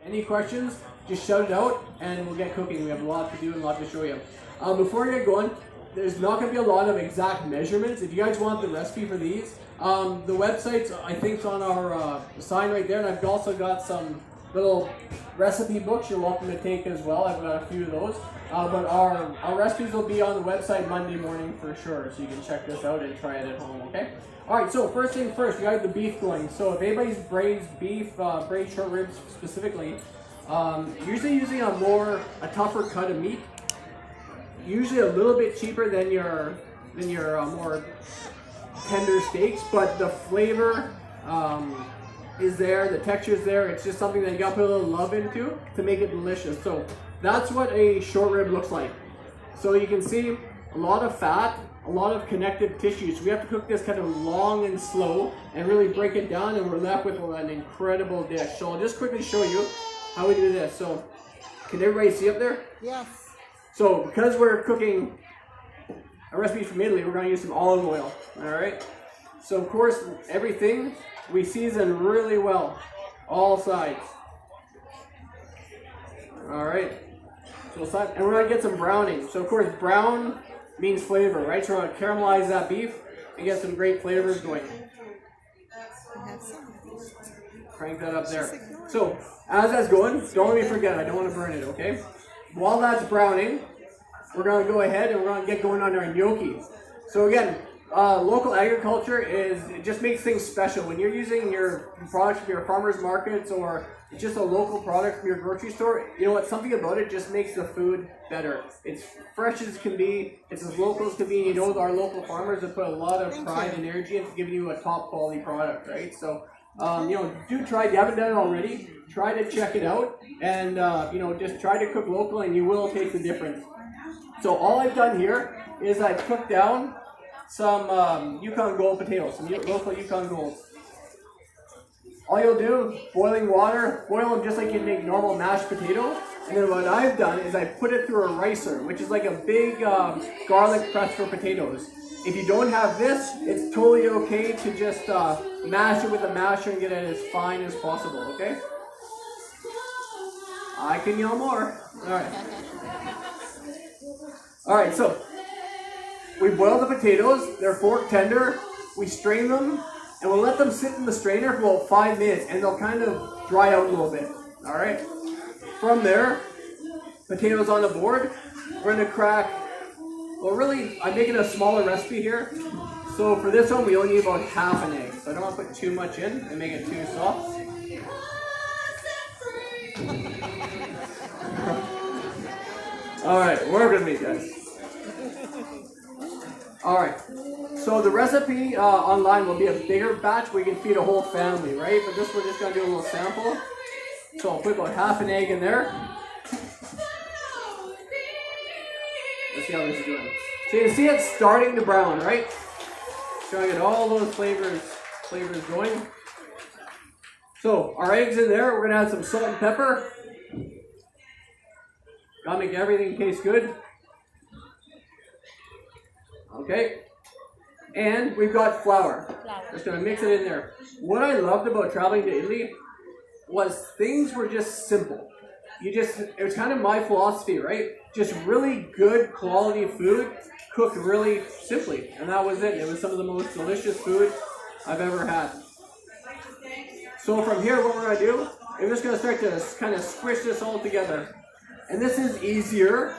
Any questions, just shout it out and we'll get cooking. We have a lot to do and a lot to show you. Before we get going, there's not going to be a lot of exact measurements. If you guys want the recipe for these, the website's, I think, is on our sign right there, and I've also got some little recipe books you're welcome to take as well. I've got a few of those. But our recipes will be on the website Monday morning for sure, so you can check this out and try it at home, okay? Alright, so first thing first, we got the beef going. So if anybody's braised beef, braised short ribs specifically, usually using a tougher cut of meat, usually a little bit cheaper than your more tender steaks, but the flavor is there, the texture is there. It's just something that you gotta put a little love into to make it delicious. So that's what a short rib looks like. So you can see a lot of fat, a lot of connective tissue. So we have to cook this kind of long and slow and really break it down, and we're left with an incredible dish. So I'll just quickly show you how we do this. So can everybody see up there? Yes. So because we're cooking a recipe from Italy, we're going to use some olive oil. All right. So of course, everything we season really well, all sides. All right. So and we're going to get some browning. So of course, brown means flavor, right? So we're going to caramelize that beef and get some great flavors going. Crank that up there. So as that's going, don't let me forget. I don't want to burn it. Okay. While that's browning, we're going to go ahead and we're going to get going on our gnocchi. So again, local agriculture it just makes things special. When you're using your products from your farmers markets or just a local product from your grocery store, you know what? Something about it just makes the food better. It's fresh as can be. It's as local as can be. You know, our local farmers have put a lot of pride and energy into giving you a top quality product, right? So, you know, do try. If you haven't done it already, try to check it out and, you know, just try to cook local and you will taste the difference. So all I've done here is I've cooked down some Yukon Gold potatoes, some local Yukon Golds. All you'll do, boiling water, boil them just like you make normal mashed potatoes. And then what I've done is I put it through a ricer, which is like a big garlic press for potatoes. If you don't have this, it's totally okay to just mash it with a masher and get it as fine as possible, okay? I can yell more. Alright, so we boil the potatoes, they're fork tender, we strain them, and we'll let them sit in the strainer for about 5 minutes, and they'll kind of dry out a little bit, alright? From there, potatoes on the board, we're going to crack, well really, I'm making a smaller recipe here, so for this one we only need about half an egg, so I don't want to put too much in and make it too soft. Alright, we're going to meet guys. Alright, so the recipe online will be a bigger batch where you can feed a whole family, right? But this we're just going to do a little sample. So I'll put about half an egg in there. Let's see how this is doing. So you can see it's starting to brown, right? Trying to get all those flavors going. So our eggs in there, we're going to add some salt and pepper. Gotta make everything taste good. Okay. And we've got flour. Just gonna mix it in there. What I loved about traveling to Italy was things were just simple. It was kind of my philosophy, right? Just really good quality food cooked really simply. And that was it. It was some of the most delicious food I've ever had. So from here, what we're gonna do, we're just gonna start to kind of squish this all together. And this is easier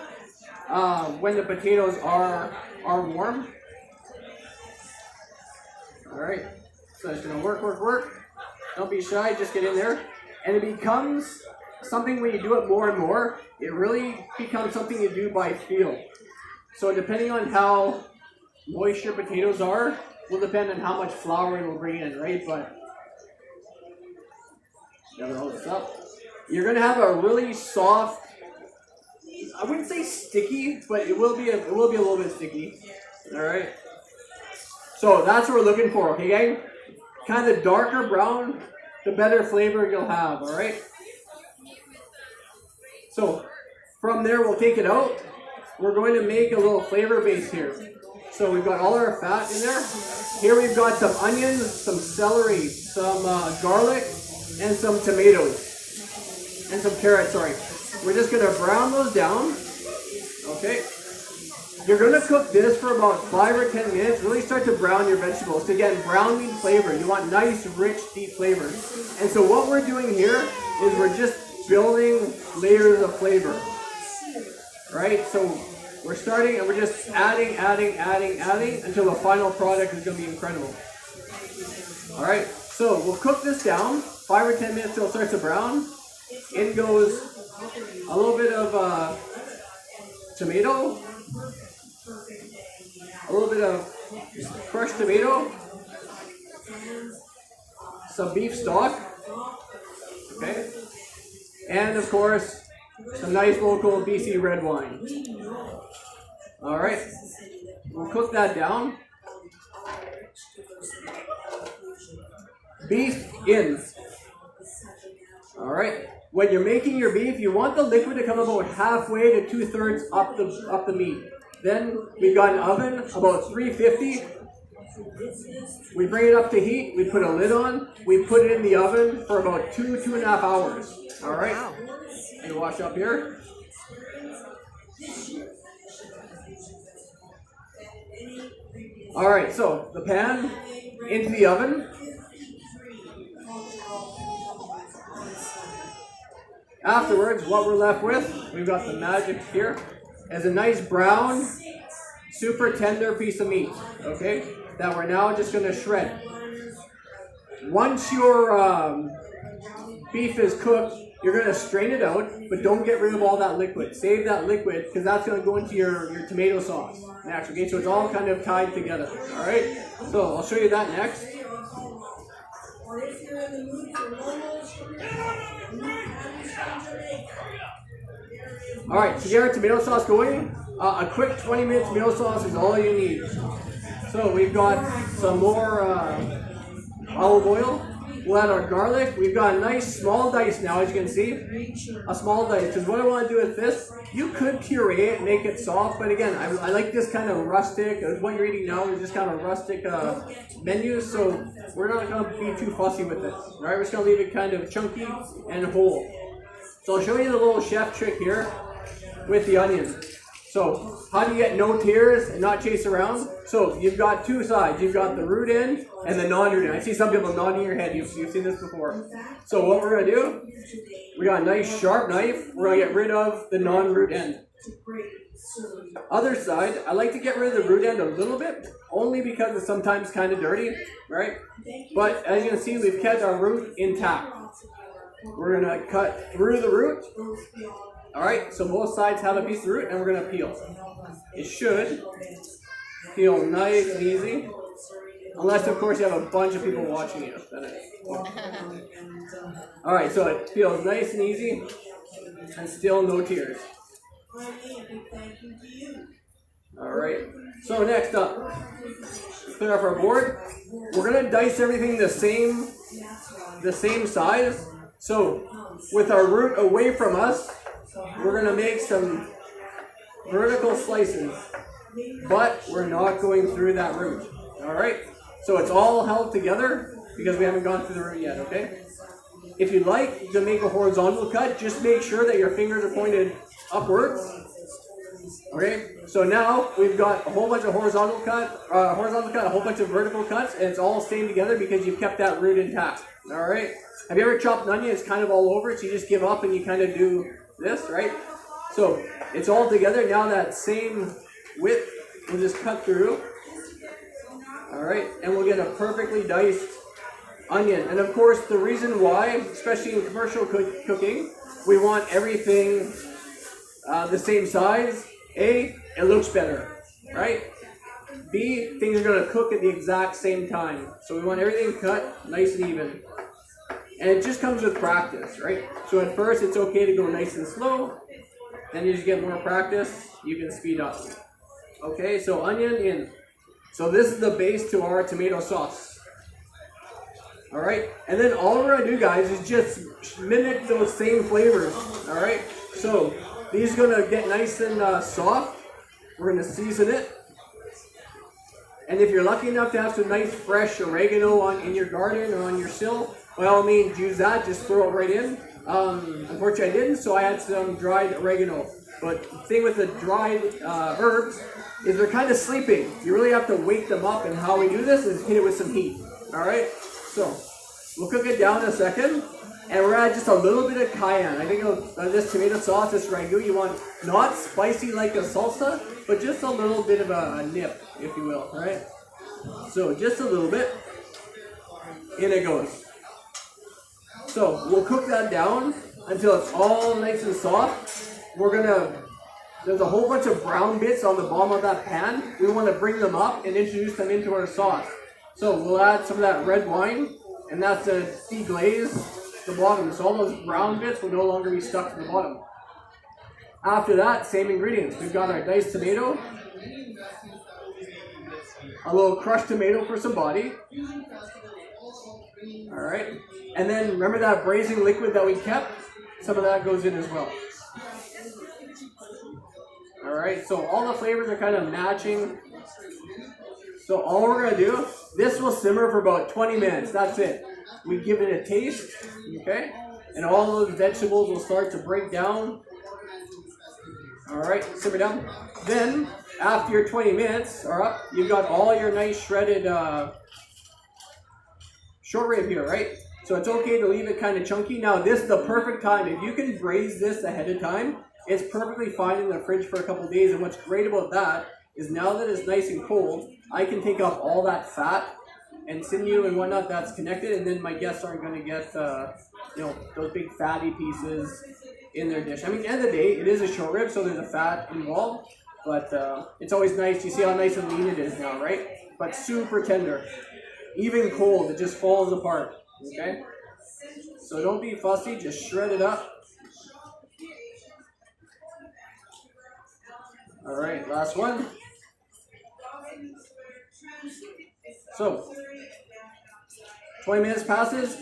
when the potatoes are warm. Alright, so it's going to work. Don't be shy, just get in there. And it becomes something when you do it more and more, it really becomes something you do by feel. So depending on how moist your potatoes are, will depend on how much flour it will bring in, right? But gather all this up. You're going to have a really soft, I wouldn't say sticky, but it will be a little bit sticky. All right. So that's what we're looking for, okay, gang? Kind of darker brown, the better flavor you'll have. All right. So from there, we'll take it out. We're going to make a little flavor base here. So we've got all our fat in there. Here we've got some onions, some celery, some garlic, and some tomatoes. and some carrots, sorry. We're just gonna brown those down, okay? You're gonna cook this for about 5 or 10 minutes. Really start to brown your vegetables. Again, brown means flavor. You want nice, rich, deep flavor. And so what we're doing here is we're just building layers of flavor, right? So we're starting and we're just adding until the final product is gonna be incredible. All right, so we'll cook this down 5 or 10 minutes till it starts to brown. In goes a little bit of tomato, a little bit of crushed tomato, some beef stock, okay, and of course some nice local BC red wine. All right, we'll cook that down. Beef in. All right. When you're making your beef, you want the liquid to come about halfway to 2/3 up the meat. Then we've got an oven about 350. We bring it up to heat. We put a lid on. We put it in the oven for about 2.5 hours. All right. And wash up here. All right. So the pan into the oven. Afterwards, what we're left with, we've got the magic here, is a nice brown, super tender piece of meat, okay, that we're now just going to shred. Once your beef is cooked, you're going to strain it out, but don't get rid of all that liquid. Save that liquid, because that's going to go into your tomato sauce next, okay, so it's all kind of tied together, all right? So I'll show you that next. Alright, to get our tomato sauce going, a quick 20-minute tomato sauce is all you need. So we've got some more olive oil. We'll add our garlic. We've got a nice small dice now, as you can see. A small dice, because what I want to do with this, you could puree it, make it soft, but again, I like this kind of rustic, what you're eating now is just kind of rustic menu, so we're not going to be too fussy with this. Alright, we're just going to leave it kind of chunky and whole. So I'll show you the little chef trick here with the onion. So how do you get no tears and not chase around? So you've got two sides. You've got the root end and the non-root end. I see some people nodding your head. You've seen this before. So what we're going to do, we got a nice sharp knife. We're going to get rid of the non-root end. Other side, I like to get rid of the root end a little bit, only because it's sometimes kind of dirty, right? But as you can see, we've kept our root intact. We're going to cut through the root. Alright, so both sides have a piece of root and we're going to peel. It should peel nice and easy. Unless, of course, you have a bunch of people watching you. Alright, so it peels nice and easy and still no tears. Alright, so next up, clear up our board. We're going to dice everything the same size. So, with our root away from us, we're going to make some vertical slices, but we're not going through that root. Alright? So it's all held together because we haven't gone through the root yet, okay? If you'd like to make a horizontal cut, just make sure that your fingers are pointed upwards. Okay? So now we've got a whole bunch of horizontal cut, a whole bunch of vertical cuts, and it's all staying together because you've kept that root intact. Alright? Have you ever chopped an onion? It's kind of all over it, so you just give up and you kind of do this, right? So it's all together. Now that same width, we'll just cut through. Alright, and we'll get a perfectly diced onion. And of course, the reason why, especially in commercial cooking, we want everything the same size. A, it looks better, right? B, things are going to cook at the exact same time. So we want everything cut nice and even. And it just comes with practice, right? So at first, it's okay to go nice and slow. Then as you get more practice, you can speed up. Okay, so onion in. So this is the base to our tomato sauce. Alright, and then all we're going to do, guys, is just mimic those same flavors. Alright, so these are going to get nice and soft. We're going to season it. And if you're lucky enough to have some nice fresh oregano in your garden or on your sill, by all means use that, just throw it right in. Unfortunately I didn't, so I had some dried oregano. But the thing with the dried herbs is they're kind of sleeping. You really have to wake them up, and how we do this is hit it with some heat. Alright, so we'll cook it down in a second, and we're gonna add just a little bit of cayenne. I think this tomato sauce, this ragu, you want not spicy like a salsa, but just a little bit of a nip, if you will, alright? So just a little bit, in it goes. So we'll cook that down until it's all nice and soft. There's a whole bunch of brown bits on the bottom of that pan. We want to bring them up and introduce them into our sauce. So we'll add some of that red wine, and that's to deglaze the bottom. So all those brown bits will no longer be stuck to the bottom. After that, same ingredients. We've got our diced tomato, a little crushed tomato for some body. Alright, and then remember that braising liquid that we kept? Some of that goes in as well. Alright, so all the flavors are kind of matching. So all we're going to do, this will simmer for about 20 minutes, that's it. We give it a taste, okay? And all those vegetables will start to break down. Alright, simmer down. Then, after your 20 minutes are up, you've got all your nice shredded short rib here, right? So it's okay to leave it kind of chunky. Now this is the perfect time. If you can braise this ahead of time, it's perfectly fine in the fridge for a couple days. And what's great about that is now that it's nice and cold, I can take off all that fat and sinew and whatnot that's connected, and then my guests aren't going to get those big fatty pieces in their dish. I mean, at the end of the day, it is a short rib, so there's a fat involved, but it's always nice. You see how nice and lean it is now, right? But super tender. Even cold, it just falls apart, okay? So don't be fussy, just shred it up. Alright, last one. So, 20 minutes passes,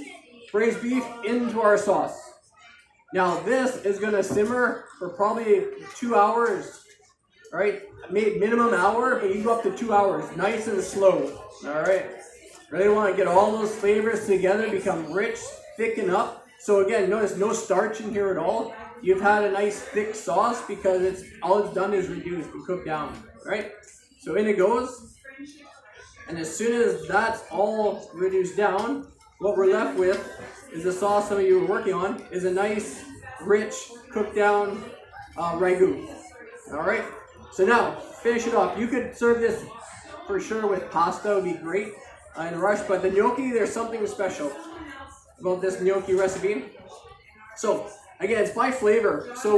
braised beef into our sauce. Now this is going to simmer for probably 2 hours, right? Minimum hour, but you go up to 2 hours, nice and slow, alright? Really want to get all those flavors together, become rich, thicken up. So again, notice no starch in here at all. You've had a nice thick sauce because all it's done is reduced and cooked down, right? So in it goes. And as soon as that's all reduced down, what we're left with is the sauce some of you were working on, is a nice, rich, cooked down ragu. Alright? So now, finish it off. You could serve this for sure with pasta, would be great in a rush, but the gnocchi, there's something special about this gnocchi recipe. So, again, it's by flavor. So